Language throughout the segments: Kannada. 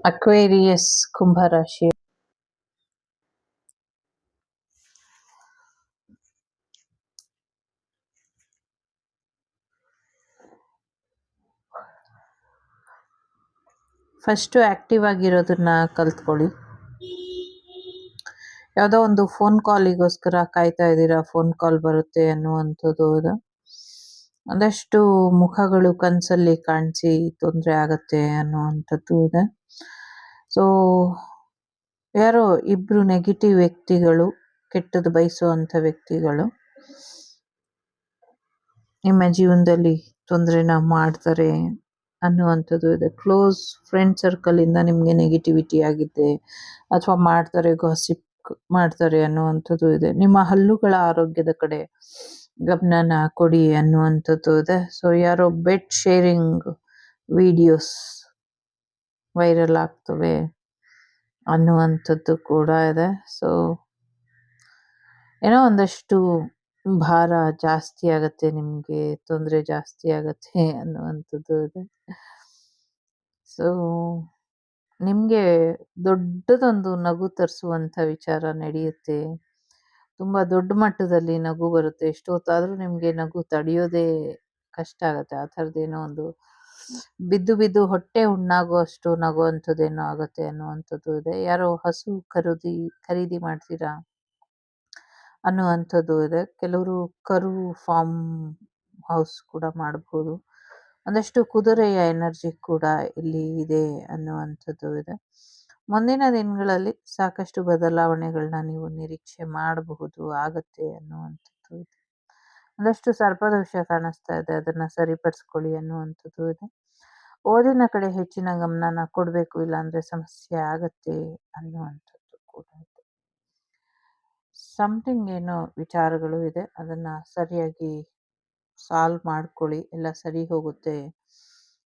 ಅಕ್ವೇರಿಯಸ್ ಕುಂಭರಾಶಿ. ಫಸ್ಟು ಆ್ಯಕ್ಟಿವ್ ಆಗಿರೋದನ್ನ ಕಲ್ತ್ಕೊಳ್ಳಿ. ಯಾವುದೋ ಒಂದು ಫೋನ್ ಕಾಲಿಗೋಸ್ಕರ ಕಾಯ್ತಾ ಇದ್ದೀರಾ, ಫೋನ್ ಕಾಲ್ ಬರುತ್ತೆ ಅನ್ನುವಂಥದ್ದು ಇದೆ. ಒಂದಷ್ಟು ಮುಖಗಳು ಕನಸಲ್ಲಿ ಕಾಣಿಸಿ ತೊಂದರೆ ಆಗತ್ತೆ ಅನ್ನುವಂಥದ್ದು ಇದೆ. ಸೊ ಯಾರೋ ಇಬ್ರು ನೆಗೆಟಿವ್ ವ್ಯಕ್ತಿಗಳು, ಕೆಟ್ಟದ್ದು ಬಯಸುವಂಥ ವ್ಯಕ್ತಿಗಳು ನಿಮ್ಮ ಜೀವನದಲ್ಲಿ ತೊಂದರೆನ ಮಾಡ್ತಾರೆ ಅನ್ನುವಂಥದ್ದು ಇದೆ. ಕ್ಲೋಸ್ ಫ್ರೆಂಡ್ ಸರ್ಕಲಿಂದ ನಿಮಗೆ ನೆಗೆಟಿವಿಟಿ ಆಗಿದೆ ಅಥವಾ ಮಾಡ್ತಾರೆ, ಗಾಸಿಪ್ ಮಾಡ್ತಾರೆ ಅನ್ನುವಂಥದ್ದು ಇದೆ. ನಿಮ್ಮ ಹಲ್ಲುಗಳ ಆರೋಗ್ಯದ ಕಡೆ ಗಮನನ ಕೊಡಿ ಅನ್ನುವಂಥದ್ದು ಇದೆ. ಸೊ ಯಾರೋ ಬೆಡ್ ಶೇರಿಂಗ್ ವಿಡಿಯೋಸ್ ವೈರಲ್ ಆಗ್ತವೆ ಅನ್ನುವಂಥದ್ದು ಕೂಡ ಇದೆ. ಸೊ ಏನೋ ಒಂದಷ್ಟು ಭಾರ ಜಾಸ್ತಿ ಆಗತ್ತೆ, ನಿಮಗೆ ತೊಂದರೆ ಜಾಸ್ತಿ ಆಗತ್ತೆ ಅನ್ನುವಂಥದ್ದು ಇದೆ. ಸೊ ನಿಮಗೆ ದೊಡ್ಡದೊಂದು ನಗು ತರಿಸುವಂಥ ವಿಚಾರ ನಡೆಯುತ್ತೆ. ತುಂಬ ದೊಡ್ಡ ಮಟ್ಟದಲ್ಲಿ ನಗು ಬರುತ್ತೆ. ಎಷ್ಟೊತ್ತಾದರೂ ನಿಮಗೆ ನಗು ತಡೆಯೋದೇ ಕಷ್ಟ ಆಗುತ್ತೆ. ಆ ಥರದ್ದೇನೋ ಒಂದು ಬಿದ್ದು ಬಿದ್ದು ಹೊಟ್ಟೆ ಹುಣ್ಣಾಗುವಷ್ಟು ನಗುವಂಥದ್ದೇನೋ ಆಗುತ್ತೆ ಅನ್ನುವಂಥದ್ದು ಇದೆ. ಯಾರೋ ಹಸು ಖರೀದಿ ಮಾಡ್ತೀರಾ ಅನ್ನುವಂಥದ್ದು ಇದೆ. ಕೆಲವರು ಕರು ಫಾರ್ಮ್ ಹೌಸ್ ಕೂಡ ಮಾಡ್ಬೋದು. ಒಂದಷ್ಟು ಕುದುರೆಯ ಎನರ್ಜಿ ಕೂಡ ಇಲ್ಲಿ ಇದೆ ಅನ್ನುವಂಥದ್ದು ಇದೆ. ಮುಂದಿನ ದಿನಗಳಲ್ಲಿ ಸಾಕಷ್ಟು ಬದಲಾವಣೆಗಳನ್ನ ನೀವು ನಿರೀಕ್ಷೆ ಮಾಡಬಹುದು, ಆಗತ್ತೆ ಅನ್ನುವಂಥದ್ದು ಇದೆ. ಒಂದಷ್ಟು ಸರ್ಪದೋಷ ಕಾಣಿಸ್ತಾ ಇದೆ, ಅದನ್ನು ಸರಿಪಡಿಸ್ಕೊಳ್ಳಿ ಅನ್ನುವಂಥದ್ದು ಇದೆ. ಓದಿನ ಕಡೆ ಹೆಚ್ಚಿನ ಗಮನನ ಕೊಡಬೇಕು, ಇಲ್ಲಾಂದರೆ ಸಮಸ್ಯೆ ಆಗತ್ತೆ ಅನ್ನುವಂಥದ್ದು ಕೂಡ ಇದೆ. ಸಮಥಿಂಗ್ ಏನೋ ವಿಚಾರಗಳು ಇದೆ, ಅದನ್ನು ಸರಿಯಾಗಿ ಸಾಲ್ವ್ ಮಾಡ್ಕೊಳ್ಳಿ, ಎಲ್ಲ ಸರಿ ಹೋಗುತ್ತೆ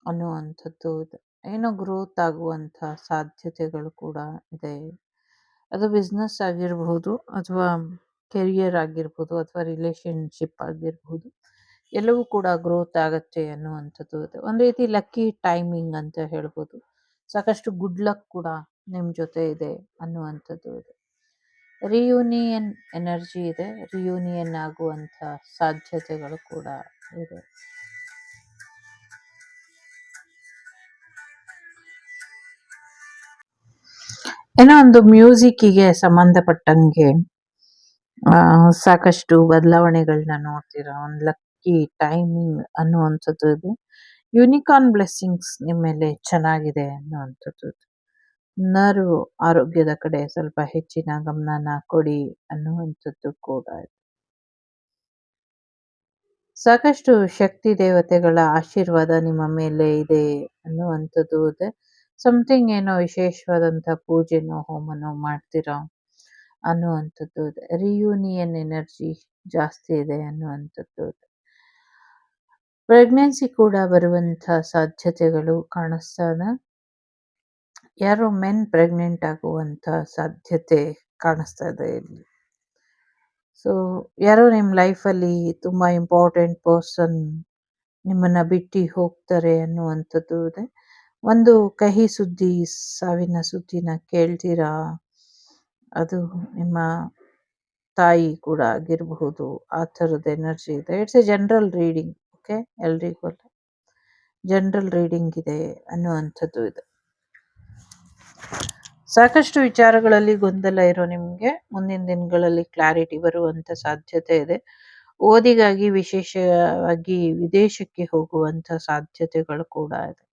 ಅನ್ನುವಂಥದ್ದು ಇದೆ. ಏನೋ ಗ್ರೋತ್ ಆಗುವಂಥ ಸಾಧ್ಯತೆಗಳು ಕೂಡ ಇದೆ. ಅದು ಬಿಸ್ನೆಸ್ ಆಗಿರಬಹುದು ಅಥವಾ ಕೆರಿಯರ್ ಆಗಿರ್ಬೋದು ಅಥವಾ ರಿಲೇಷನ್ಶಿಪ್ ಆಗಿರ್ಬೋದು, ಎಲ್ಲವೂ ಕೂಡ ಗ್ರೋತ್ ಆಗತ್ತೆ ಅನ್ನುವಂಥದ್ದು ಇದೆ. ಒಂದು ರೀತಿ ಲಕ್ಕಿ ಟೈಮಿಂಗ್ ಅಂತ ಹೇಳ್ಬೋದು. ಸಾಕಷ್ಟು ಗುಡ್ ಲಕ್ ಕೂಡ ನಿಮ್ಮ ಜೊತೆ ಇದೆ ಅನ್ನುವಂಥದ್ದು ಇದೆ. ರಿಯೂನಿಯನ್ ಎನರ್ಜಿ ಇದೆ, ರಿಯೂನಿಯನ್ ಆಗುವಂಥ ಸಾಧ್ಯತೆಗಳು ಕೂಡ ಇದೆ. ಏನೋ ಒಂದು ಮ್ಯೂಸಿಕ್ಕಿಗೆ ಸಂಬಂಧಪಟ್ಟಂಗೆ ಸಾಕಷ್ಟು ಬದಲಾವಣೆಗಳನ್ನ ನೋಡ್ತೀರಾ. ಒಂದು ಲಕ್ಕಿ ಟೈಮಿಂಗ್ ಅನ್ನುವಂಥದ್ದು ಇದೆ. ಯೂನಿಕಾರ್ನ್ ಬ್ಲೆಸ್ಸಿಂಗ್ಸ್ ನಿಮ್ಮ ಮೇಲೆ ಚೆನ್ನಾಗಿದೆ ಅನ್ನುವಂಥದ್ದು ಇದೆ. ನರ್ವ್ ಆರೋಗ್ಯದ ಕಡೆ ಸ್ವಲ್ಪ ಹೆಚ್ಚಿನ ಗಮನನ ಕೊಡಿ ಅನ್ನುವಂಥದ್ದು ಕೂಡ ಇದೆ. ಸಾಕಷ್ಟು ಶಕ್ತಿ ದೇವತೆಗಳ ಆಶೀರ್ವಾದ ನಿಮ್ಮ ಮೇಲೆ ಇದೆ ಅನ್ನುವಂಥದ್ದು ಇದೆ. ಸಮಥಿಂಗ್ ಏನೋ ವಿಶೇಷವಾದಂಥ ಪೂಜೆನೋ ಹೋಮನೋ ಮಾಡ್ತೀರಾ ಅನ್ನುವಂಥದ್ದು ಇದೆ. ರಿಯೂನಿಯನ್ ಎನರ್ಜಿ ಜಾಸ್ತಿ ಇದೆ ಅನ್ನುವಂಥದ್ದು ಇದೆ. ಪ್ರೆಗ್ನೆನ್ಸಿ ಕೂಡ ಬರುವಂಥ ಸಾಧ್ಯತೆಗಳು ಕಾಣಿಸ್ತಾನೆ. ಯಾರೋ ಮೆನ್ ಪ್ರೆಗ್ನೆಂಟ್ ಆಗುವಂಥ ಸಾಧ್ಯತೆ ಕಾಣಿಸ್ತಾ ಇದೆ ಇಲ್ಲಿ. ಸೊ ಯಾರೋ ನಿಮ್ಮ ಲೈಫಲ್ಲಿ ತುಂಬ ಇಂಪಾರ್ಟೆಂಟ್ ಪರ್ಸನ್ ನಿಮ್ಮನ್ನು ಬಿಟ್ಟು ಹೋಗ್ತಾರೆ ಅನ್ನುವಂಥದ್ದು ಇದೆ. ಒಂದು ಕಹಿ ಸುದ್ದಿ, ಸಾವಿನ ಸುದ್ದಿನ ಕೇಳ್ತೀರಾ. ಅದು ನಿಮ್ಮ ತಾಯಿ ಕೂಡ ಆಗಿರಬಹುದು. ಆ ಥರದ ಎನರ್ಜಿ ಇದೆ. It's A general reading. Okay, ಎಲ್ರಿಗೂ ಅಲ್ಲ, ಜನರಲ್ ರೀಡಿಂಗ್ ಇದೆ ಅನ್ನುವಂಥದ್ದು ಇದೆ. ಸಾಕಷ್ಟು ವಿಚಾರಗಳಲ್ಲಿ ಗೊಂದಲ ಇರೋ ನಿಮಗೆ ಮುಂದಿನ ದಿನಗಳಲ್ಲಿ ಕ್ಲಾರಿಟಿ ಬರುವಂಥ ಸಾಧ್ಯತೆ ಇದೆ. ಓದಿಗಾಗಿ ವಿಶೇಷವಾಗಿ ವಿದೇಶಕ್ಕೆ ಹೋಗುವಂಥ ಸಾಧ್ಯತೆಗಳು ಕೂಡ ಇದೆ.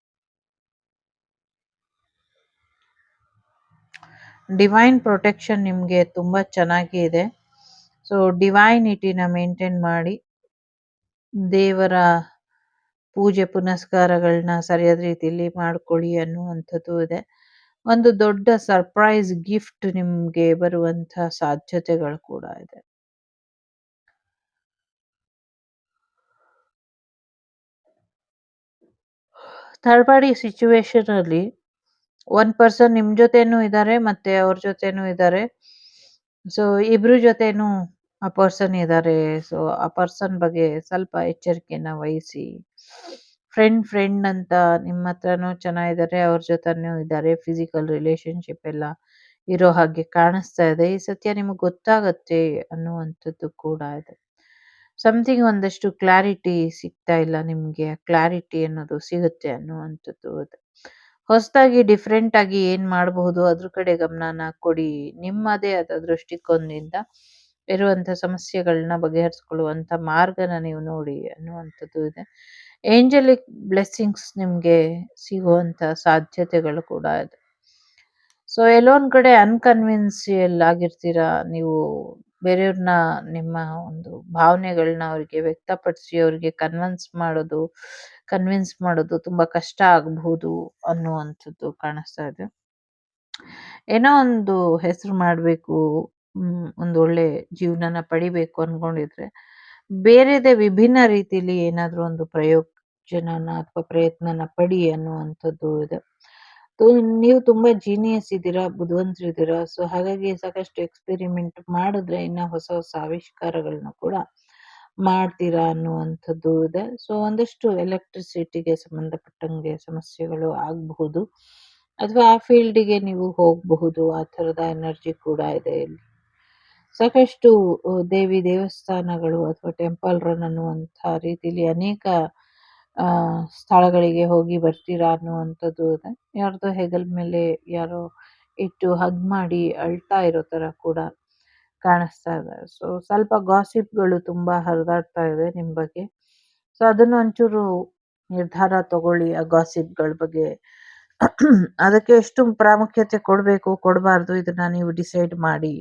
ಡಿವೈನ್ ಪ್ರೊಟೆಕ್ಷನ್ ನಿಮಗೆ ತುಂಬ ಚೆನ್ನಾಗಿ ಇದೆ. ಸೊ ಡಿವೈನಿಟಿನ ಮೇಂಟೈನ್ ಮಾಡಿ, ದೇವರ ಪೂಜೆ ಪುನಸ್ಕಾರಗಳನ್ನ ಸರಿಯಾದ ರೀತಿಯಲ್ಲಿ ಮಾಡ್ಕೊಳ್ಳಿ ಅನ್ನುವಂಥದ್ದು ಇದೆ. ಒಂದು ದೊಡ್ಡ ಸರ್ಪ್ರೈಸ್ ಗಿಫ್ಟ್ ನಿಮಗೆ ಬರುವಂಥ ಸಾಧ್ಯತೆಗಳು ಕೂಡ ಇದೆ. ಥರ್ಡ್ ಪಾರ್ಟಿ ಸಿಚುವೇಶನ್ ಅಲ್ಲಿ ಒನ್ ಪರ್ಸನ್ ನಿಮ್ಮ ಜೊತೆನೂ ಇದ್ದಾರೆ ಮತ್ತೆ ಅವ್ರ ಜೊತೆನೂ ಇದ್ದಾರೆ. ಸೊ ಇಬ್ರ ಜೊತೆನೂ ಆ ಪರ್ಸನ್ ಇದ್ದಾರೆ. ಸೊ ಆ ಪರ್ಸನ್ ಬಗ್ಗೆ ಸ್ವಲ್ಪ ಎಚ್ಚರಿಕೆನ ವಹಿಸಿ. ಫ್ರೆಂಡ್ ಅಂತ ನಿಮ್ಮ ಹತ್ರನೂ ಚೆನ್ನಾಗಿದ್ದಾರೆ, ಅವ್ರ ಜೊತೆನೂ ಇದ್ದಾರೆ. ಫಿಸಿಕಲ್ ರಿಲೇಶನ್ಶಿಪ್ ಎಲ್ಲ ಇರೋ ಹಾಗೆ ಕಾಣಿಸ್ತಾ ಇದೆ. ಈ ಸತ್ಯ ನಿಮಗೆ ಗೊತ್ತಾಗತ್ತೆ ಅನ್ನುವಂಥದ್ದು ಕೂಡ ಇದೆ. ಸಮಥಿಂಗ್ ಒಂದಷ್ಟು ಕ್ಲಾರಿಟಿ ಸಿಗ್ತಾ ಇಲ್ಲ ನಿಮ್ಗೆ. ಕ್ಲಾರಿಟಿ ಅನ್ನೋದು ಸಿಗುತ್ತೆ ಅನ್ನುವಂಥದ್ದು ಇದೆ. ಹೊಸದಾಗಿ ಡಿಫ್ರೆಂಟ್ ಆಗಿ ಏನ್ ಮಾಡಬಹುದು ಅದ್ರ ಕಡೆ ಗಮನನ ಕೊಡಿ. ನಿಮ್ಮದೇ ಆದ ದೃಷ್ಟಿಕೋನದಿಂದ ಇರುವಂತ ಸಮಸ್ಯೆಗಳನ್ನ ಬಗೆಹರಿಸ್ಕೊಳ್ಳುವಂತ ಮಾರ್ಗನ ನೀವು ನೋಡಿ ಅನ್ನುವಂಥದ್ದು ಇದೆ. ಏಂಜಲಿಕ್ ಬ್ಲೆಸ್ಸಿಂಗ್ಸ್ ನಿಮ್ಗೆ ಸಿಗುವಂತ ಸಾಧ್ಯತೆಗಳು ಕೂಡ ಇದೆ. ಸೊ ಎಲ್ಲೋ ಒಂದ್ ಕಡೆ ಅನ್ಕನ್ವಿನ್ಸಿಯಲ್ ಆಗಿರ್ತೀರಾ ನೀವು. ಬೇರೆಯವ್ರನ್ನ ನಿಮ್ಮ ಒಂದು ಭಾವನೆಗಳನ್ನ ಅವ್ರಿಗೆ ವ್ಯಕ್ತಪಡಿಸಿ ಅವ್ರಿಗೆ ಕನ್ವಿನ್ಸ್ ಮಾಡೋದು ತುಂಬಾ ಕಷ್ಟ ಆಗಬಹುದು ಅನ್ನುವಂಥದ್ದು ಕಾಣಿಸ್ತಾ ಇದೆ. ಏನೋ ಒಂದು ಹೆಸರು ಮಾಡಬೇಕು, ಒಂದು ಒಳ್ಳೆ ಜೀವನನ ಪಡಿಬೇಕು ಅನ್ಕೊಂಡಿದ್ರೆ ಬೇರೆದೇ ವಿಭಿನ್ನ ರೀತಿಲಿ ಏನಾದ್ರೂ ಒಂದು ಪ್ರಯೋಜನನ ಅಥವಾ ಪ್ರಯತ್ನನ ಪಡಿ ಅನ್ನುವಂಥದ್ದು ಇದೆ. ನೀವು ತುಂಬಾ ಜೀನಿಯಸ್ ಇದ್ದೀರಾ, ಬುದ್ಧಿವಂತರಿದ್ದೀರಾ. ಸೊ ಹಾಗಾಗಿ ಸಾಕಷ್ಟು ಎಕ್ಸ್ಪೆರಿಮೆಂಟ್ ಮಾಡಿದ್ರೆ ಇನ್ನ ಹೊಸ ಹೊಸ ಆವಿಷ್ಕಾರಗಳನ್ನ ಕೂಡ ಮಾಡ್ತೀರಾ ಅನ್ನುವಂಥದ್ದು ಇದೆ. ಸೊ ಒಂದಷ್ಟು ಎಲೆಕ್ಟ್ರಿಸಿಟಿಗೆ ಸಂಬಂಧಪಟ್ಟಂಗೆ ಸಮಸ್ಯೆಗಳು ಆಗಬಹುದು, ಅಥವಾ ಆ ಫೀಲ್ಡಿಗೆ ನೀವು ಹೋಗಬಹುದು. ಆ ಥರದ ಎನರ್ಜಿ ಕೂಡ ಇದೆ ಇಲ್ಲಿ. ಸಾಕಷ್ಟು ದೇವಿ ದೇವಸ್ಥಾನಗಳು ಅಥವಾ ಟೆಂಪಲ್ ರನ್ ಅನ್ನುವಂಥ ರೀತಿಲಿ ಅನೇಕ ಸ್ಥಳಗಳಿಗೆ ಹೋಗಿ ಬರ್ತೀರಾ ಅನ್ನುವಂಥದ್ದು ಇದೆ. ಯಾರ್ದೋ ಹೆಗಲ ಮೇಲೆ ಯಾರೋ ಇಟ್ಟು ಹಗ್ ಮಾಡಿ ಅಳ್ತಾ ಇರೋ ತರ ಕೂಡ ಕಾಣಿಸ್ತಾ ಇದೆ. ಸೊ ಸ್ವಲ್ಪ ಗಾಸಿಪ್ಗಳು ತುಂಬಾ ಹರಿದಾಡ್ತಾ ಇದೆ ನಿಮ್ ಬಗ್ಗೆ. ಸೊ ಅದನ್ನ ಒಂಚೂರು ನಿರ್ಧಾರ ತಗೊಳ್ಳಿ ಆ ಗಾಸಿಪ್ಗಳ ಬಗ್ಗೆ. ಅದಕ್ಕೆ ಎಷ್ಟು ಪ್ರಾಮುಖ್ಯತೆ ಕೊಡ್ಬೇಕು ಕೊಡಬಾರ್ದು ಇದನ್ನ ನೀವು ಡಿಸೈಡ್ ಮಾಡಿ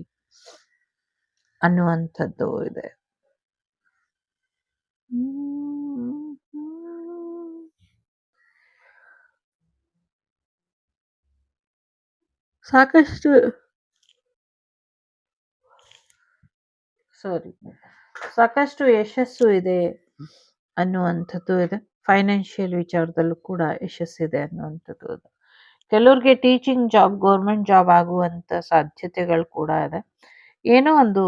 ಅನ್ನುವಂಥದ್ದು ಇದೆ. ಸಾಕಷ್ಟು ಸಾಕಷ್ಟು ಯಶಸ್ಸು ಇದೆ ಅನ್ನುವಂಥದ್ದು ಇದೆ. ಫೈನಾನ್ಷಿಯಲ್ ವಿಚಾರದಲ್ಲೂ ಕೂಡ ಯಶಸ್ಸಿದೆ ಅನ್ನುವಂಥದ್ದು ಇದೆ. ಕೆಲವ್ರಿಗೆ ಟೀಚಿಂಗ್ ಜಾಬ್, ಗೌರ್ಮೆಂಟ್ ಜಾಬ್ ಆಗುವಂತ ಸಾಧ್ಯತೆಗಳು ಕೂಡ ಇದೆ. ಏನೋ ಒಂದು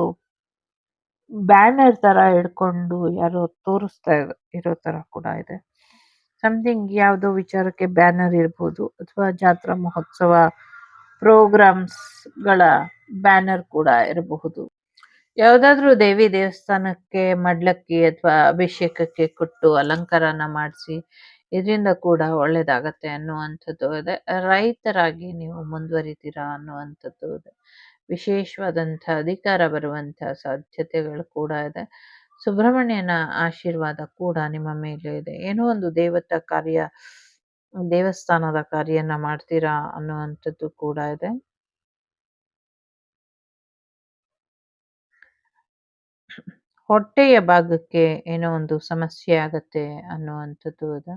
ಬ್ಯಾನರ್ ತರ ಹಿಡ್ಕೊಂಡು ಯಾರೋ ತೋರಿಸ್ತಾ ಇರೋ ತರ ಕೂಡ ಇದೆ. ಸಮಥಿಂಗ್ ಯಾವುದೋ ವಿಚಾರಕ್ಕೆ ಬ್ಯಾನರ್ ಇರ್ಬೋದು, ಅಥವಾ ಜಾತ್ರಾ ಮಹೋತ್ಸವ ಪ್ರೋಗ್ರಾಮ್ಸ್ ಗಳ ಬ್ಯಾನರ್ ಕೂಡ ಇರಬಹುದು. ಯಾವ್ದಾದ್ರು ದೇವಿ ದೇವಸ್ಥಾನಕ್ಕೆ ಮಡ್ಲಕ್ಕಿ ಅಥವಾ ಅಭಿಷೇಕಕ್ಕೆ ಕೊಟ್ಟು ಅಲಂಕಾರನ ಮಾಡಿಸಿ ಇದರಿಂದ ಕೂಡ ಒಳ್ಳೇದಾಗತ್ತೆ ಅನ್ನುವಂಥದ್ದು ಇದೆ. ರೈತರಾಗಿ ನೀವು ಮುಂದುವರಿತೀರಾ ಅನ್ನುವಂಥದ್ದು ಇದೆ. ವಿಶೇಷವಾದಂಥ ಅಧಿಕಾರ ಬರುವಂಥ ಸಾಧ್ಯತೆಗಳು ಕೂಡ ಇದೆ. ಸುಬ್ರಹ್ಮಣ್ಯನ ಆಶೀರ್ವಾದ ಕೂಡ ನಿಮ್ಮ ಮೇಲೆ ಇದೆ. ಏನೋ ಒಂದು ದೇವಸ್ಥಾನದ ಕಾರ್ಯನ ಮಾಡ್ತೀರಾ ಅನ್ನುವಂಥದ್ದು ಕೂಡ ಇದೆ. ಹೊಟ್ಟೆಯ ಭಾಗಕ್ಕೆ ಏನೋ ಒಂದು ಸಮಸ್ಯೆ ಆಗತ್ತೆ ಅನ್ನುವಂಥದ್ದು ಇದೆ.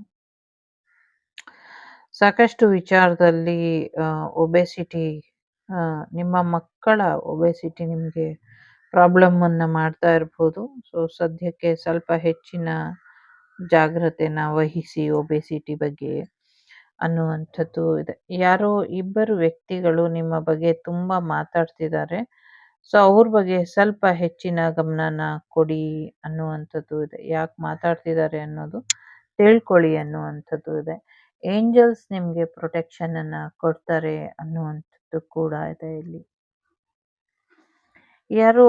ಸಾಕಷ್ಟು ವಿಚಾರದಲ್ಲಿ ಒಬೆಸಿಟಿ, ನಿಮ್ಮ ಮಕ್ಕಳ ಒಬೆಸಿಟಿ ನಿಮಗೆ ಪ್ರಾಬ್ಲಮ್ ಅನ್ನ ಮಾಡ್ತಾ ಇರ್ಬೋದು. ಸೊ ಸದ್ಯಕ್ಕೆ ಸ್ವಲ್ಪ ಹೆಚ್ಚಿನ ಜಾಗ್ರತೆನ ವಹಿಸಿ ಒಬೆಸಿಟಿ ಬಗ್ಗೆ ಅನ್ನುವಂಥದ್ದು ಇದೆ. ಯಾರೋ ಇಬ್ಬರು ವ್ಯಕ್ತಿಗಳು ನಿಮ್ಮ ಬಗ್ಗೆ ತುಂಬಾ ಮಾತಾಡ್ತಿದ್ದಾರೆ. ಸೊ ಅವ್ರ ಬಗ್ಗೆ ಸ್ವಲ್ಪ ಹೆಚ್ಚಿನ ಗಮನನ ಕೊಡಿ ಅನ್ನುವಂಥದ್ದು ಇದೆ. ಯಾಕೆ ಮಾತಾಡ್ತಿದ್ದಾರೆ ಅನ್ನೋದು ತಿಳ್ಕೊಳ್ಳಿ ಅನ್ನುವಂಥದ್ದು ಇದೆ. ಏಂಜಲ್ಸ್ ನಿಮ್ಗೆ ಪ್ರೊಟೆಕ್ಷನ್ ಅನ್ನ ಕೊಡ್ತಾರೆ ಅನ್ನುವಂಥದ್ದು ಕೂಡ ಇದೆ ಇಲ್ಲಿ. ಯಾರೋ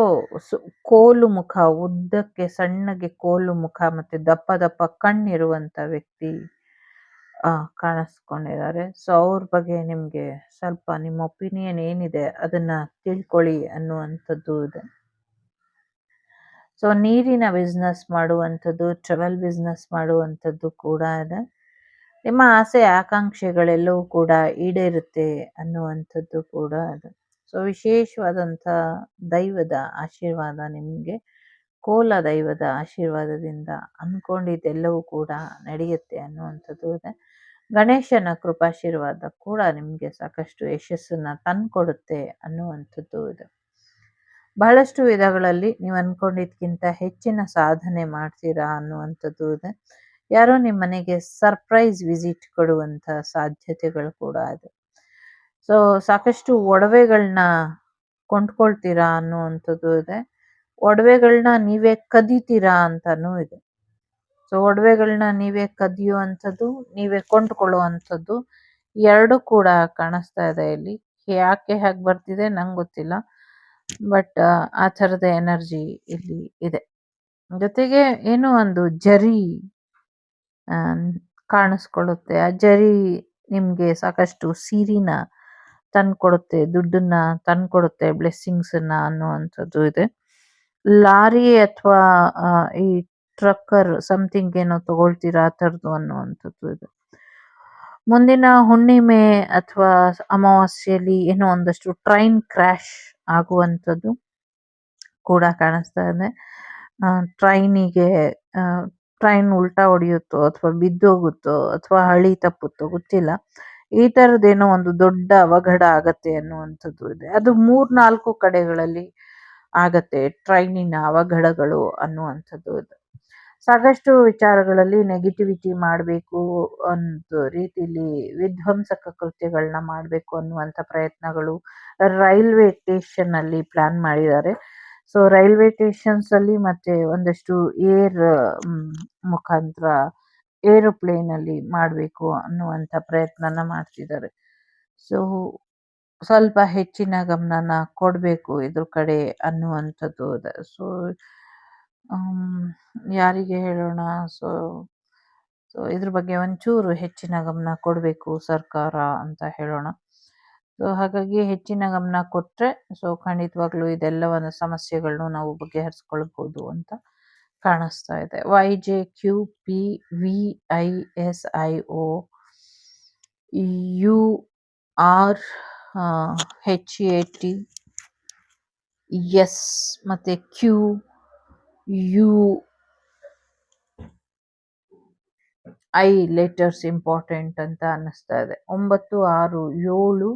ಕೋಲು ಮುಖ, ಉದ್ದಕ್ಕೆ ಸಣ್ಣಗೆ ಕೋಲು ಮುಖ ಮತ್ತೆ ದಪ್ಪ ದಪ್ಪ ಕಣ್ಣಿರುವಂತ ವ್ಯಕ್ತಿ ಕಾಣಿಸ್ಕೊಂಡಿದ್ದಾರೆ. ಸೊ ಅವ್ರ ಬಗ್ಗೆ ನಿಮ್ಗೆ ಸ್ವಲ್ಪ ನಿಮ್ಮ ಒಪಿನಿಯನ್ ಏನಿದೆ ಅದನ್ನ ತಿಳ್ಕೊಳ್ಳಿ ಅನ್ನುವಂಥದ್ದು ಇದೆ. ಸೊ ನೀರಿನ ಬಿಸ್ನೆಸ್ ಮಾಡುವಂಥದ್ದು, ಟ್ರಾವೆಲ್ ಬಿಸ್ನೆಸ್ ಮಾಡುವಂಥದ್ದು ಕೂಡ ಇದೆ. ನಿಮ್ಮ ಆಸೆ ಆಕಾಂಕ್ಷೆಗಳೆಲ್ಲವೂ ಕೂಡ ಈಡೇರುತ್ತೆ ಅನ್ನುವಂಥದ್ದು ಕೂಡ ಇದೆ. ಸೊ ವಿಶೇಷವಾದಂಥ ದೈವದ ಆಶೀರ್ವಾದ ನಿಮಗೆ, ಕೋಲ ದೈವದ ಆಶೀರ್ವಾದದಿಂದ ಅನ್ಕೊಂಡಿದ್ದೆಲ್ಲವೂ ಕೂಡ ನಡೆಯುತ್ತೆ ಅನ್ನುವಂಥದ್ದು ಇದೆ. ಗಣೇಶನ ಕೃಪಾಶೀರ್ವಾದ ಕೂಡ ನಿಮಗೆ ಸಾಕಷ್ಟು ಯಶಸ್ಸನ್ನ ತಂದ್ಕೊಡುತ್ತೆ ಅನ್ನುವಂಥದ್ದು ಇದೆ. ಬಹಳಷ್ಟು ವಿಧಗಳಲ್ಲಿ ನೀವು ಅನ್ಕೊಂಡಿದ್ಕಿಂತ ಹೆಚ್ಚಿನ ಸಾಧನೆ ಮಾಡ್ತೀರಾ ಅನ್ನುವಂಥದ್ದು ಇದೆ. ಯಾರೋ ನಿಮ್ಮ ಮನೆಗೆ ಸರ್ಪ್ರೈಸ್ ವಿಸಿಟ್ ಕೊಡುವಂತ ಸಾಧ್ಯತೆಗಳು ಕೂಡ ಇದೆ. ಸೊ ಸಾಕಷ್ಟು ಒಡವೆಗಳನ್ನ ಕೊಂಡ್ಕೊಳ್ತೀರಾ ಅನ್ನುವಂಥದ್ದು ಇದೆ. ಒಡವೆಗಳನ್ನ ನೀವೇ ಕದೀತೀರಾ ಅಂತಾನೂ ಇದೆ. ಸೊ ಒಡವೆಗಳನ್ನ ನೀವೇ ಕದಿಯುವಂಥದ್ದು, ನೀವೇ ಕೊಂಡ್ಕೊಳ್ಳುವಂಥದ್ದು 2 ಕೂಡ ಕಾಣಿಸ್ತಾ ಇದೆ ಇಲ್ಲಿ. ಯಾಕೆ ಹಾಗೆ ಬರ್ತಿದೆ ನಂಗೆ ಗೊತ್ತಿಲ್ಲ. ಬಟ್ ಆ ಥರದ ಎನರ್ಜಿ ಇಲ್ಲಿ ಇದೆ. ಜೊತೆಗೆ ಏನೋ ಒಂದು ಜರಿ ಆ, ಕಾಣಿಸ್ಕೊಳ್ಳುತ್ತೆ. ಆ ಜರಿ ನಿಮ್ಗೆ ಸಾಕಷ್ಟು ಸಿರಿನ ತಂದ್ಕೊಡುತ್ತೆ, ದುಡ್ಡನ್ನ ತಂದ್ಕೊಡುತ್ತೆ, ಬ್ಲೆಸ್ಸಿಂಗ್ಸನ್ನ ಅನ್ನುವಂಥದ್ದು ಇದೆ. ಲಾರಿ ಅಥವಾ ಈ ಟ್ರಕ್ಕರ್ ಸಮಥಿಂಗ್ ಏನೋ ತಗೊಳ್ತೀರಾ ಆ ಥರದ್ದು ಅನ್ನುವಂಥದ್ದು ಇದೆ. ಮುಂದಿನ ಹುಣ್ಣಿಮೆ ಅಥವಾ ಅಮಾವಾಸ್ಯೆಯಲ್ಲಿ ಏನೋ ಒಂದಷ್ಟು ಟ್ರೈನ್ ಕ್ರ್ಯಾಶ್ ಆಗುವಂಥದ್ದು ಕೂಡ ಕಾಣಿಸ್ತಾ ಇದೆ. ಟ್ರೈನಿಗೆ ಟ್ರೈನ್ ಉಲ್ಟಾ ಹೊಡೆಯುತ್ತೋ ಅಥವಾ ಬಿದ್ದೋಗುತ್ತೋ ಅಥವಾ ಹಳಿ ತಪ್ಪುತ್ತೋ ಗೊತ್ತಿಲ್ಲ. ಈ ಥರದ್ದೇನೋ ಒಂದು ದೊಡ್ಡ ಅವಘಡ ಆಗತ್ತೆ ಅನ್ನುವಂಥದ್ದು ಇದೆ. ಅದು 3-4 ಕಡೆಗಳಲ್ಲಿ ಆಗತ್ತೆ ಟ್ರೈನಿನ ಅವಘಡಗಳು ಅನ್ನುವಂಥದ್ದು ಇದೆ. ಸಾಕಷ್ಟು ವಿಚಾರಗಳಲ್ಲಿ ನೆಗೆಟಿವಿಟಿ ಮಾಡಬೇಕು ಒಂದು ರೀತಿಲಿ ವಿಧ್ವಂಸಕ ಕೃತ್ಯಗಳನ್ನ ಮಾಡಬೇಕು ಅನ್ನುವಂಥ ಪ್ರಯತ್ನಗಳು ರೈಲ್ವೆ ಸ್ಟೇಷನ್ ಅಲ್ಲಿ ಪ್ಲಾನ್ ಮಾಡಿದ್ದಾರೆ. ಸೊ ರೈಲ್ವೆ ಸ್ಟೇಷನ್ಸ್ ಅಲ್ಲಿ ಮತ್ತೆ ಒಂದಷ್ಟು ಏರ್ ಮುಖಾಂತರ ಏರೋಪ್ಲೇನ್ ಅಲ್ಲಿ ಮಾಡಬೇಕು ಅನ್ನುವಂಥ ಪ್ರಯತ್ನನ ಮಾಡ್ತಿದ್ದಾರೆ. ಸೊ ಸ್ವಲ್ಪ ಹೆಚ್ಚಿನ ಗಮನನ ಕೊಡಬೇಕು ಇದ್ರ ಕಡೆ ಅನ್ನುವಂಥದ್ದು ಇದೆ. ಸೊ ಯಾರಿಗೆ ಹೇಳೋಣ? ಸೊ ಸೊ ಇದ್ರ ಬಗ್ಗೆ ಒಂಚೂರು ಹೆಚ್ಚಿನ ಗಮನ ಕೊಡಬೇಕು ಸರ್ಕಾರ ಅಂತ ಹೇಳೋಣ. ಸೊ ಹಾಗಾಗಿ ಹೆಚ್ಚಿನ ಗಮನ ಕೊಟ್ಟರೆ ಸೊ ಖಂಡಿತವಾಗ್ಲೂ ಇದೆಲ್ಲವನ್ನ ಸಮಸ್ಯೆಗಳನ್ನು ನಾವು ಬಗೆಹರಿಸ್ಕೊಳ್ಬೋದು ಅಂತ ಕಾಣಿಸ್ತಾ ಇದೆ. YJQPVISIO URHAT ಎಸ್ ಮತ್ತೆ QUI ಲೆಟರ್ಸ್ ಇಂಪಾರ್ಟೆಂಟ್ ಅಂತ ಅನ್ನಿಸ್ತಾ ಇದೆ. 9, 6, 7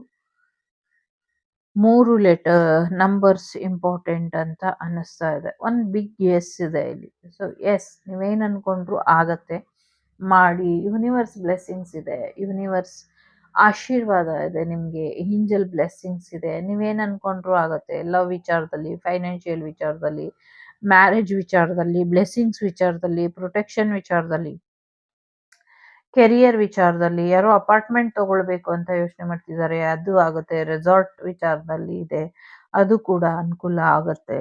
3 ನಂಬರ್ಸ್ ಇಂಪಾರ್ಟೆಂಟ್ ಅಂತ ಅನ್ನಿಸ್ತಾ ಇದೆ. ಒಂದು ಬಿಗ್ ಎಸ್ ಇದೆ ಇಲ್ಲಿ. ಸೊ ಎಸ್ ನೀವೇನು ಅನ್ಕೊಂಡ್ರು ಆಗತ್ತೆ, ಮಾಡಿ. ಯೂನಿವರ್ಸ್ ಬ್ಲೆಸ್ಸಿಂಗ್ಸ್ ಇದೆ, ಯೂನಿವರ್ಸ್ ಆಶೀರ್ವಾದ ಇದೆ, ನಿಮಗೆ ಏಂಜಲ್ ಬ್ಲೆಸ್ಸಿಂಗ್ಸ್ ಇದೆ. ನೀವೇನು ಅನ್ಕೊಂಡ್ರು ಆಗತ್ತೆ. ಲವ್ ವಿಚಾರದಲ್ಲಿ, ಫೈನಾನ್ಷಿಯಲ್ ವಿಚಾರದಲ್ಲಿ, ಮ್ಯಾರೇಜ್ ವಿಚಾರದಲ್ಲಿ, ಬ್ಲೆಸ್ಸಿಂಗ್ಸ್ ವಿಚಾರದಲ್ಲಿ, ಪ್ರೊಟೆಕ್ಷನ್ ವಿಚಾರದಲ್ಲಿ, ಕೆರಿಯರ್ ವಿಚಾರದಲ್ಲಿ, ಯಾರೋ ಅಪಾರ್ಟ್ಮೆಂಟ್ ತಗೊಳ್ಬೇಕು ಅಂತ ಯೋಚನೆ ಮಾಡ್ತಿದ್ದಾರೆ, ಅದು ಆಗುತ್ತೆ. ರೆಸಾರ್ಟ್ ವಿಚಾರದಲ್ಲಿ ಇದೆ, ಅದು ಕೂಡ ಅನುಕೂಲ ಆಗತ್ತೆ.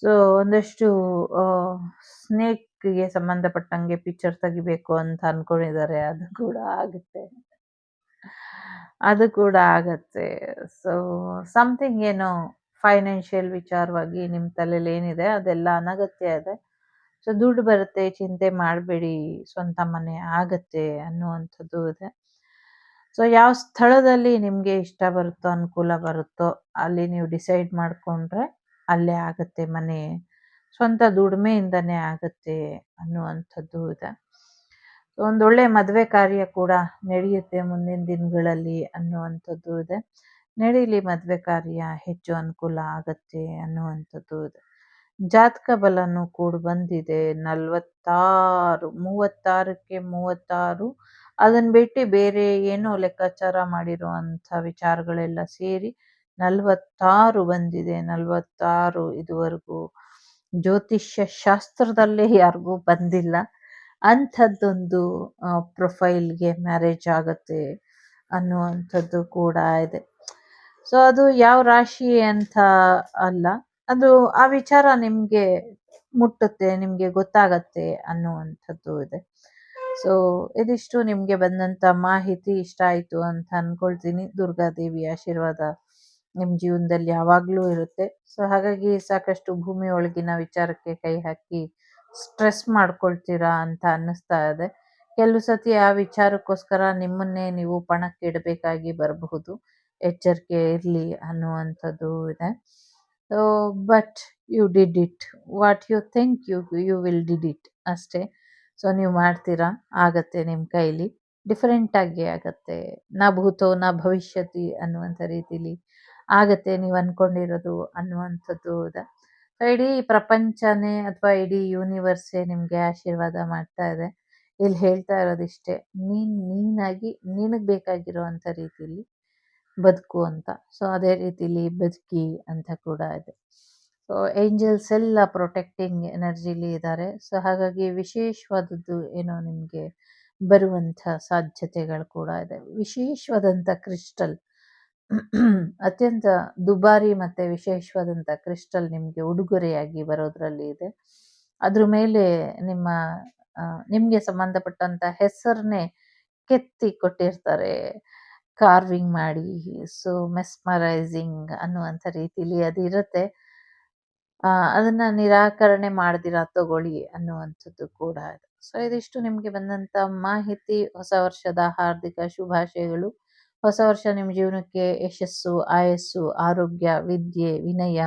ಸೊ ಒಂದಷ್ಟು ಸ್ನೇಕ್ಗೆ ಸಂಬಂಧಪಟ್ಟಂಗೆ ಪಿಕ್ಚರ್ ತೆಗಿಬೇಕು ಅಂತ ಅನ್ಕೊಂಡಿದ್ದಾರೆ, ಅದು ಕೂಡ ಆಗತ್ತೆ. ಸೊ ಸಮಥಿಂಗ್ ಏನೋ ಫೈನಾನ್ಷಿಯಲ್ ವಿಚಾರವಾಗಿ ನಿಮ್ಮ ತಲೆಯಲ್ಲಿ ಏನಿದೆ ಅದೆಲ್ಲ ಅನಗತ್ಯ ಇದೆ. ಸೊ ದುಡ್ಡು ಬರುತ್ತೆ, ಚಿಂತೆ ಮಾಡಬೇಡಿ, ಸ್ವಂತ ಮನೆ ಆಗತ್ತೆ ಅನ್ನುವಂಥದ್ದು ಇದೆ. ಸೊ ಯಾವ ಸ್ಥಳದಲ್ಲಿ ನಿಮಗೆ ಇಷ್ಟ ಬರುತ್ತೋ, ಅನುಕೂಲ ಬರುತ್ತೋ ಅಲ್ಲಿ ನೀವು ಡಿಸೈಡ್ ಮಾಡಿಕೊಂಡ್ರೆ ಅಲ್ಲೇ ಆಗತ್ತೆ ಮನೆ. ಸ್ವಂತ ದುಡಿಮೆಯಿಂದನೇ ಆಗತ್ತೆ ಅನ್ನುವಂಥದ್ದು ಇದೆ. ಒಂದೊಳ್ಳೆ ಮದುವೆ ಕಾರ್ಯ ಕೂಡ ನಡೆಯುತ್ತೆ ಮುಂದಿನ ದಿನಗಳಲ್ಲಿ ಅನ್ನುವಂಥದ್ದು ಇದೆ. ನಡೀಲಿ ಮದುವೆ ಕಾರ್ಯ, ಹೆಚ್ಚು ಅನುಕೂಲ ಆಗತ್ತೆ ಅನ್ನುವಂಥದ್ದು ಇದೆ. ಜಾತಕ ಬಲನೂ ಕೂಡ ಬಂದಿದೆ. 46, 36ಕ್ಕೆ 36. ಅದನ್ನ ಬಿಟ್ಟು ಬೇರೆ ಏನೋ ಲೆಕ್ಕಾಚಾರ ಮಾಡಿರುವಂಥ ವಿಚಾರಗಳೆಲ್ಲ ಸೇರಿ 46 ಬಂದಿದೆ. 46 ಇದುವರೆಗೂ ಜ್ಯೋತಿಷ್ಯ ಶಾಸ್ತ್ರದಲ್ಲೇ ಯಾರಿಗೂ ಬಂದಿಲ್ಲ. ಅಂಥದ್ದೊಂದು ಪ್ರೊಫೈಲ್ಗೆ ಮ್ಯಾರೇಜ್ ಆಗತ್ತೆ ಅನ್ನುವಂಥದ್ದು ಕೂಡ ಇದೆ. ಸೊ ಅದು ಯಾವ ರಾಶಿ ಅಂತ ಅಲ್ಲ, ಅದು ಆ ವಿಚಾರ ನಿಮಗೆ ಮುಟ್ಟುತ್ತೆ, ನಿಮಗೆ ಗೊತ್ತಾಗತ್ತೆ ಅನ್ನುವಂಥದ್ದು ಇದೆ. ಸೊ ಇದಿಷ್ಟು ನಿಮಗೆ ಬಂದಂಥ ಮಾಹಿತಿ ಇಷ್ಟ ಆಯಿತು ಅಂತ ಅಂದ್ಕೊಳ್ತೀನಿ. ದುರ್ಗಾದೇವಿ ಆಶೀರ್ವಾದ ನಿಮ್ಮ ಜೀವನದಲ್ಲಿ ಯಾವಾಗಲೂ ಇರುತ್ತೆ. ಸೊ ಹಾಗಾಗಿ ಸಾಕಷ್ಟು ಭೂಮಿ ಒಳಗಿನ ವಿಚಾರಕ್ಕೆ ಕೈ ಹಾಕಿ ಸ್ಟ್ರೆಸ್ ಮಾಡ್ಕೊಳ್ತೀರಾ ಅಂತ ಅನ್ನಿಸ್ತಾ ಇದೆ. ಕೆಲವು ಸತಿ ಆ ವಿಚಾರಕ್ಕೋಸ್ಕರ ನಿಮ್ಮನ್ನೇ ನೀವು ಪಣಕ್ಕೆ ಇಡಬೇಕಾಗಿ ಬರಬಹುದು. ಎಚ್ಚರಿಕೆ ಇರಲಿ ಅನ್ನುವಂಥದ್ದು ಇದೆ. So but you did it. What you think you will did it ಅಷ್ಟೇ. ಸೊ ನೀವು ಮಾಡ್ತೀರಾ, ಆಗತ್ತೆ ನಿಮ್ಮ ಕೈಲಿ. ಡಿಫರೆಂಟಾಗಿ ಆಗತ್ತೆ. ನಾ ಭೂತೋ ನಾ ಭವಿಷ್ಯತಿ ಅನ್ನುವಂಥ ರೀತಿಲಿ ಆಗತ್ತೆ ನೀವು ಅಂದ್ಕೊಂಡಿರೋದು ಅನ್ನುವಂಥದ್ದು ಇದೆ. ಸೊ ಇಡೀ ಪ್ರಪಂಚನೇ ಅಥವಾ ಇಡೀ ಯೂನಿವರ್ಸೇ ನಿಮಗೆ ಆಶೀರ್ವಾದ ಮಾಡ್ತಾ ಇದೆ. ಇಲ್ಲಿ ಹೇಳ್ತಾ ಇರೋದಿಷ್ಟೇ, ನೀನಾಗಿ ನಿನಗೆ ಬೇಕಾಗಿರುವಂಥ ರೀತಿಲಿ ಬದುಕು ಅಂತ. ಸೊ ಅದೇ ರೀತಿಲಿ ಬದುಕಿ ಅಂತ ಕೂಡ ಇದೆ. ಸೊ ಏಂಜಲ್ಸ್ ಎಲ್ಲ ಪ್ರೊಟೆಕ್ಟಿಂಗ್ ಎನರ್ಜಿಲಿ ಇದ್ದಾರೆ. ಸೊ ಹಾಗಾಗಿ ವಿಶೇಷವಾದದ್ದು ಏನೋ ನಿಮಗೆ ಬರುವಂಥ ಸಾಧ್ಯತೆಗಳು ಕೂಡ ಇದೆ. ವಿಶೇಷವಾದಂಥ ಕ್ರಿಸ್ಟಲ್ ಅತ್ಯಂತ ದುಬಾರಿ ಮತ್ತು ವಿಶೇಷವಾದಂಥ ಕ್ರಿಸ್ಟಲ್ ನಿಮಗೆ ಉಡುಗೊರೆಯಾಗಿ ಬರೋದ್ರಲ್ಲಿ ಇದೆ. ಅದ್ರ ಮೇಲೆ ನಿಮ್ಮ ನಿಮಗೆ ಸಂಬಂಧಪಟ್ಟಂಥ ಹೆಸರನ್ನೇ ಕೆತ್ತಿ ಕೊಟ್ಟಿರ್ತಾರೆ ಕಾರ್ವಿಂಗ್ ಮಾಡಿ. ಸೊ ಮೆಸ್ಮರೈಸಿಂಗ್ ಅನ್ನುವಂಥ ರೀತಿಲಿ ಅದಿರುತ್ತೆ. ಅದನ್ನು ನಿರಾಕರಣೆ ಮಾಡ್ದಿರ ತಗೊಳ್ಳಿ ಅನ್ನುವಂಥದ್ದು ಕೂಡ ಇದೆ. ಸೊ ಇದಿಷ್ಟು ನಿಮಗೆ ಬಂದಂಥ ಮಾಹಿತಿ. ಹೊಸ ವರ್ಷದ ಹಾರ್ದಿಕ ಶುಭಾಶಯಗಳು. ಹೊಸ ವರ್ಷ ನಿಮ್ಮ ಜೀವನಕ್ಕೆ ಯಶಸ್ಸು, ಆಯಸ್ಸು, ಆರೋಗ್ಯ, ವಿದ್ಯೆ, ವಿನಯ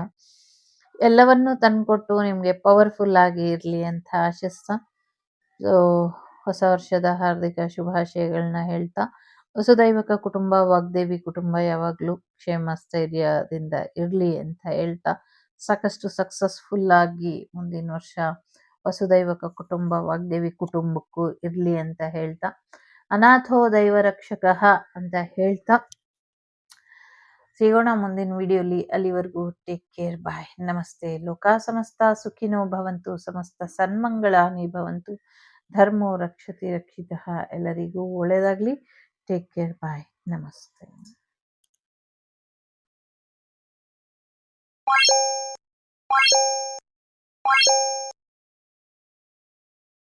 ಎಲ್ಲವನ್ನೂ ತಂದುಕೊಟ್ಟು ನಿಮಗೆ ಪವರ್ಫುಲ್ ಆಗಿ ಇರಲಿ ಅಂತ ಆಶಿಸ್ತಾ, ಸೊ ಹೊಸ ವರ್ಷದ ಹಾರ್ದಿಕ ಶುಭಾಶಯಗಳನ್ನ ಹೇಳ್ತಾ, ವಸುದೈವಕ ಕುಟುಂಬ, ವಾಗ್ದೇವಿ ಕುಟುಂಬ ಯಾವಾಗಲೂ ಕ್ಷೇಮ ಸ್ಥೈರ್ಯದಿಂದ ಇರಲಿ ಅಂತ ಹೇಳ್ತಾ, ಸಾಕಷ್ಟು ಸಕ್ಸಸ್ಫುಲ್ ಆಗಿ ಮುಂದಿನ ವರ್ಷ ವಸುದೈವಕ ಕುಟುಂಬ, ವಾಗ್ದೇವಿ ಕುಟುಂಬಕ್ಕೂ ಇರಲಿ ಅಂತ ಹೇಳ್ತಾ, ಅನಾಥೋ ದೈವ ರಕ್ಷಕಃ ಅಂತ ಹೇಳ್ತಾ ಸಿಗೋಣ ಮುಂದಿನ ವಿಡಿಯೋಲಿ. ಅಲ್ಲಿವರೆಗೂ ಟೇಕ್ ಕೇರ್, ಬಾಯ್, ನಮಸ್ತೆ. ಲೋಕ ಸಮಸ್ತ ಸುಖಿನೋ ಭವಂತು, ಸಮಸ್ತ ಸನ್ಮಂಗಳಾನಿ ಭವಂತು, ಧರ್ಮೋ ರಕ್ಷತಿ ರಕ್ಷಿತಃ. ಎಲ್ಲರಿಗೂ ಒಳ್ಳೆಯದಾಗಲಿ. ಟೇಕ್ ಕೇರ್, ಬಾಯ್, ನಮಸ್ತೆ.